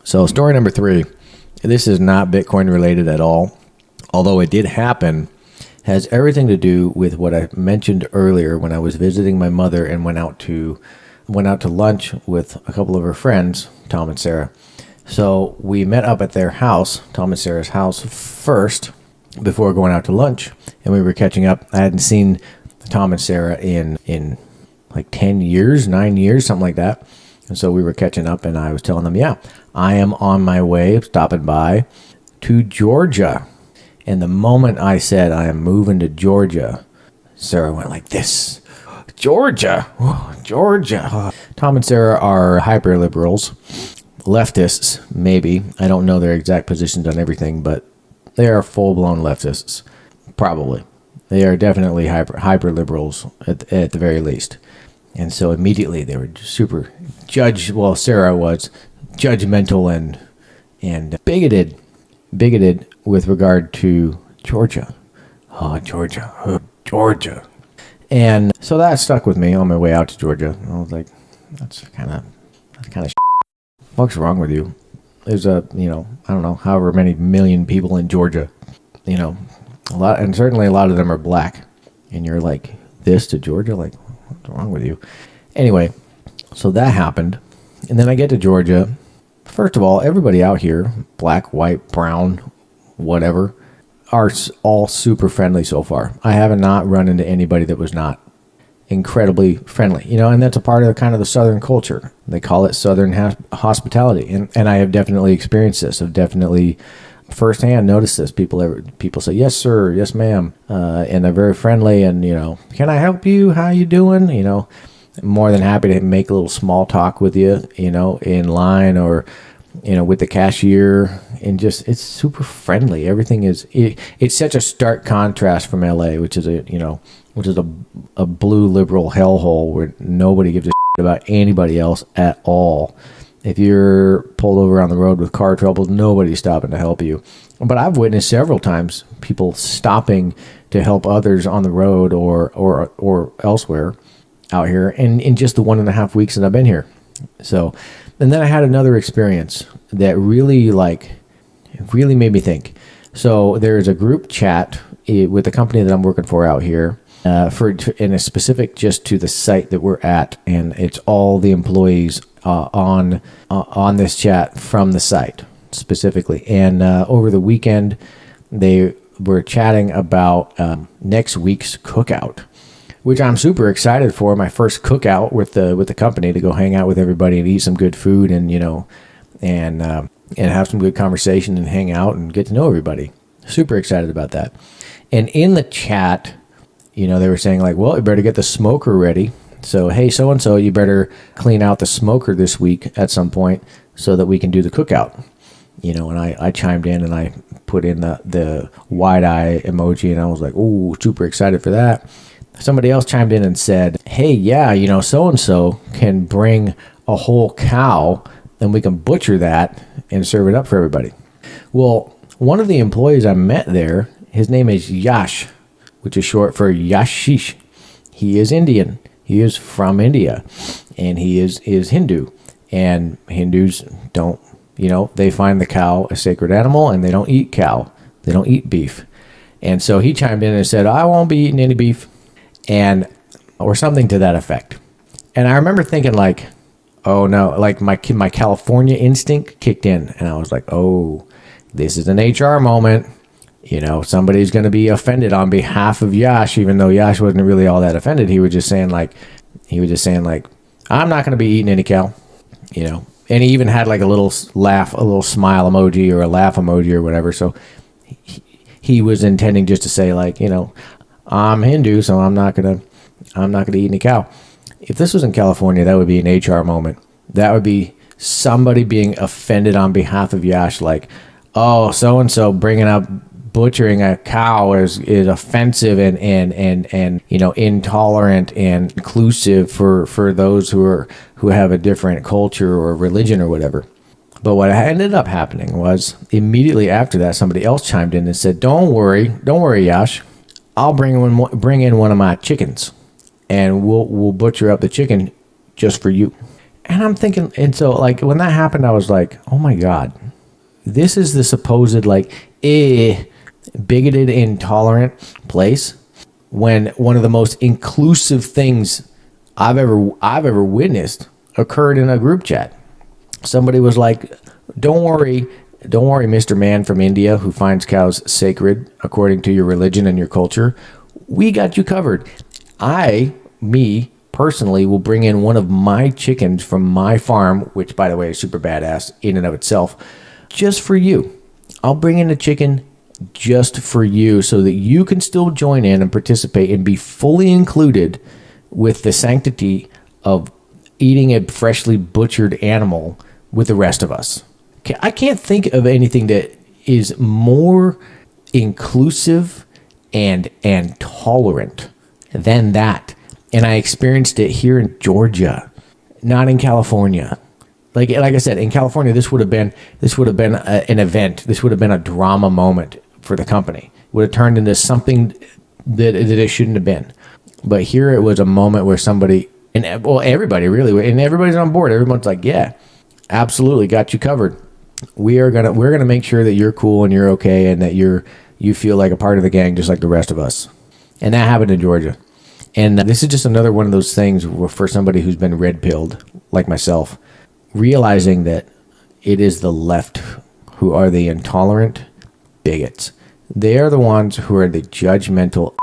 So story number 3, this is not Bitcoin related at all, although it did happen, has everything to do with what I mentioned earlier when I was visiting my mother and went out to lunch with a couple of her friends, Tom and Sarah. So we met up at their house, Tom and Sarah's house, first before going out to lunch, and we were catching up. I hadn't seen Tom and Sarah in like 10 years, 9 years, something like that. And so we were catching up, and I was telling them, yeah, I am on my way, stopping by to Georgia. And the moment I said I am moving to Georgia, Sarah went like this. Georgia, oh, Georgia. Tom and Sarah are hyper liberals, leftists, maybe. I don't know their exact positions on everything, but they are full-blown leftists, probably. They are definitely hyper liberals at the very least. And so immediately they were super Sarah was judgmental and bigoted with regard to Georgia. Oh, Georgia. And so that stuck with me on my way out to Georgia. I was like, that's kind of what's wrong with you? There's I don't know, however many million people in Georgia, a lot, and certainly a lot of them are black. And you're like, this to Georgia? Like, what's wrong with you? Anyway, so that happened. And then I get to Georgia. First of all, everybody out here, black, white, brown, whatever, are all super friendly so far. I have not run into anybody that was not incredibly friendly, and that's a part of kind of the Southern culture. They call it Southern hospitality. And I have definitely experienced this. I've definitely firsthand noticed this. People say, yes, sir, yes, ma'am. And they're very friendly and, can I help you? How you doing? More than happy to make a little small talk with you, in line or, with the cashier, and just, it's super friendly. Everything is, it's such a stark contrast from LA, which is a blue liberal hellhole where nobody gives a shit about anybody else at all. If you're pulled over on the road with car trouble, nobody's stopping to help you. But I've witnessed several times people stopping to help others on the road or elsewhere out here in just the 1.5 weeks that I've been here. So, and then I had another experience that really made me think. So there's a group chat with the company that I'm working for out here, in a specific just to the site that we're at, and it's all the employees on this chat from the site specifically. And over the weekend, they were chatting about next week's cookout, which I'm super excited for. My first cookout with the company, to go hang out with everybody and eat some good food and and have some good conversation and hang out and get to know everybody. Super excited about that. And in the chat, they were saying like, well, you better get the smoker ready. So, hey, so-and-so, you better clean out the smoker this week at some point so that we can do the cookout. And I chimed in and I put in the wide eye emoji, and I was like, ooh, super excited for that. Somebody else chimed in and said, hey, yeah, so-and-so can bring a whole cow and we can butcher that and serve it up for everybody. Well, one of the employees I met there, his name is Yash, which is short for Yashish. He is Indian. He is from India, and he is Hindu. And Hindus don't, they find the cow a sacred animal, and they don't eat cow. They don't eat beef. And so he chimed in and said, I won't be eating any beef, or something to that effect. And I remember thinking like, oh no, like my California instinct kicked in, and I was like, oh, this is an HR moment. Somebody's going to be offended on behalf of Yash, even though Yash wasn't really all that offended. He was just saying like, I'm not going to be eating any cow, and he even had like a little laugh, a little smile emoji or a laugh emoji or whatever. So he was intending just to say like, I'm Hindu, so I'm not going to eat any cow. If this was in California, that would be an HR moment. That would be somebody being offended on behalf of Yash, like, oh, so-and-so bringing up butchering a cow is offensive and intolerant and inclusive for those who have a different culture or religion or whatever. But what ended up happening was immediately after that, somebody else chimed in and said, don't worry, Yash, I'll bring in one of my chickens, and we'll butcher up the chicken just for you. And I'm thinking, and so like when that happened, I was like, oh my God, this is the supposed like bigoted, intolerant place when one of the most inclusive things I've ever witnessed occurred in a group chat. Somebody was like, don't worry, Mr. Man from India who finds cows sacred according to your religion and your culture. We got you covered. Me personally will bring in one of my chickens from my farm, which by the way is super badass in and of itself, just for you. I'll bring in a chicken just for you so that you can still join in and participate and be fully included with the sanctity of eating a freshly butchered animal with the rest of us. I can't think of anything that is more inclusive and tolerant than that. And I experienced it here in Georgia, not in California. Like I said, in California, this would have been an event. This would have been a drama moment for the company. It would have turned into something that it shouldn't have been. But here it was a moment where somebody, and well, everybody really, and everybody's on board. Everyone's like, yeah, absolutely, got you covered. We're gonna make sure that you're cool and you're okay and that you feel like a part of the gang just like the rest of us. And that happened in Georgia. And this is just another one of those things where for somebody who's been red pilled like myself, realizing that it is the left who are the intolerant bigots. They are the ones who are the judgmental,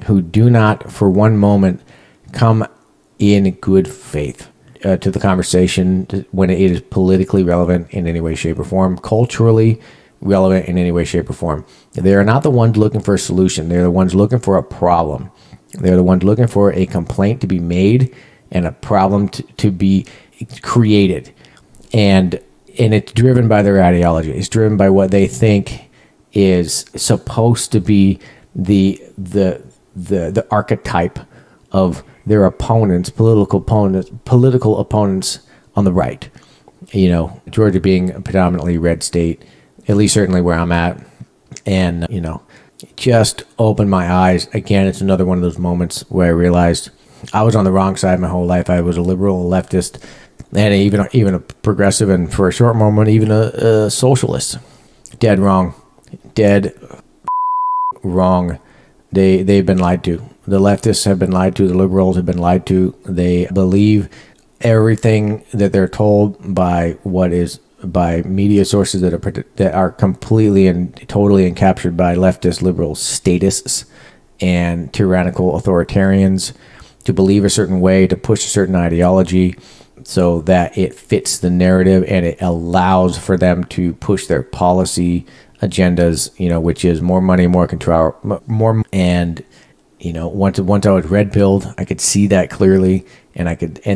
who do not for one moment come in good faith to the conversation when it is politically relevant in any way, shape, or form, culturally relevant in any way, shape, or form. They are not the ones looking for a solution. They're the ones looking for a problem. They're the ones looking for a complaint to be made and a problem to be created. And it's driven by their ideology. It's driven by what they think is supposed to be the archetype of their opponents, political opponents on the right. You know, Georgia being a predominantly red state, at least certainly where I'm at. And, you know, just opened my eyes. Again, it's another one of those moments where I realized I was on the wrong side my whole life. I was a liberal, a leftist, and even a progressive, and for a short moment, even a socialist. Dead wrong. Dead wrong. They've been lied to. The leftists have been lied to. The liberals have been lied to. They believe everything that they're told by media sources that are completely and totally captured by leftist liberal statists and tyrannical authoritarians to believe a certain way, to push a certain ideology so that it fits the narrative and it allows for them to push their policy agendas, you know, which is more money, more control, more. And, you know, once I was red pilled, I could see that clearly. And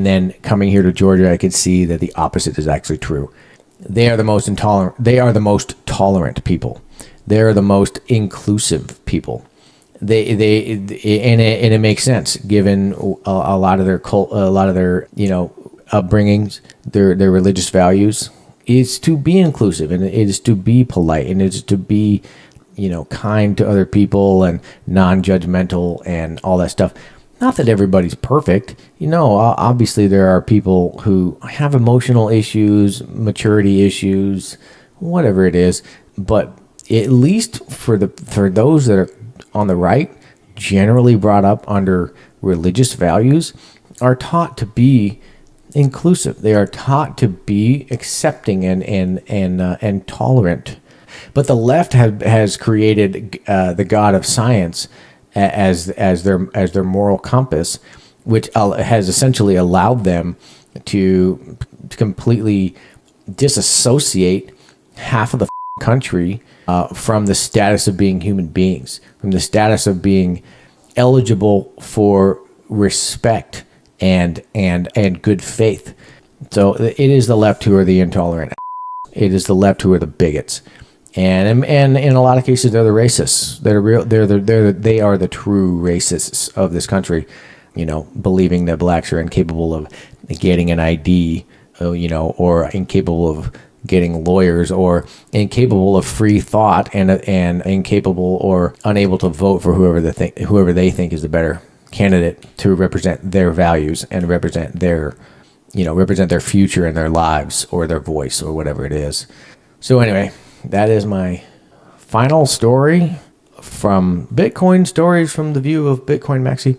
then coming here to Georgia, I could see that the opposite is actually true. They are the most intolerant. They are the most tolerant people. They are the most inclusive people. And it makes sense given a lot of their you know, upbringings, their religious values is to be inclusive, and it is to be polite, and it is to be, you know, kind to other people and non-judgmental and all that stuff. Not that everybody's perfect. You know, obviously there are people who have emotional issues, maturity issues, whatever it is. But at least for those that are on the right, generally brought up under religious values, are taught to be inclusive. They are taught to be accepting and tolerant. But the left has created the God of science as their moral compass, which has essentially allowed them to completely disassociate half of the country from the status of being human beings, from the status of being eligible for respect and good faith. So it is the left who are the intolerant. It is the left who are the bigots. And in a lot of cases, they're the racists. They are the true racists of this country. You know, believing that blacks are incapable of getting an ID, you know, or incapable of getting lawyers, or incapable of free thought, and incapable or unable to vote for whoever they think is the better candidate to represent their values and represent their represent their future in their lives or their voice or whatever it is. So anyway, that is my final story from Bitcoin, stories from the view of Bitcoin Maxi.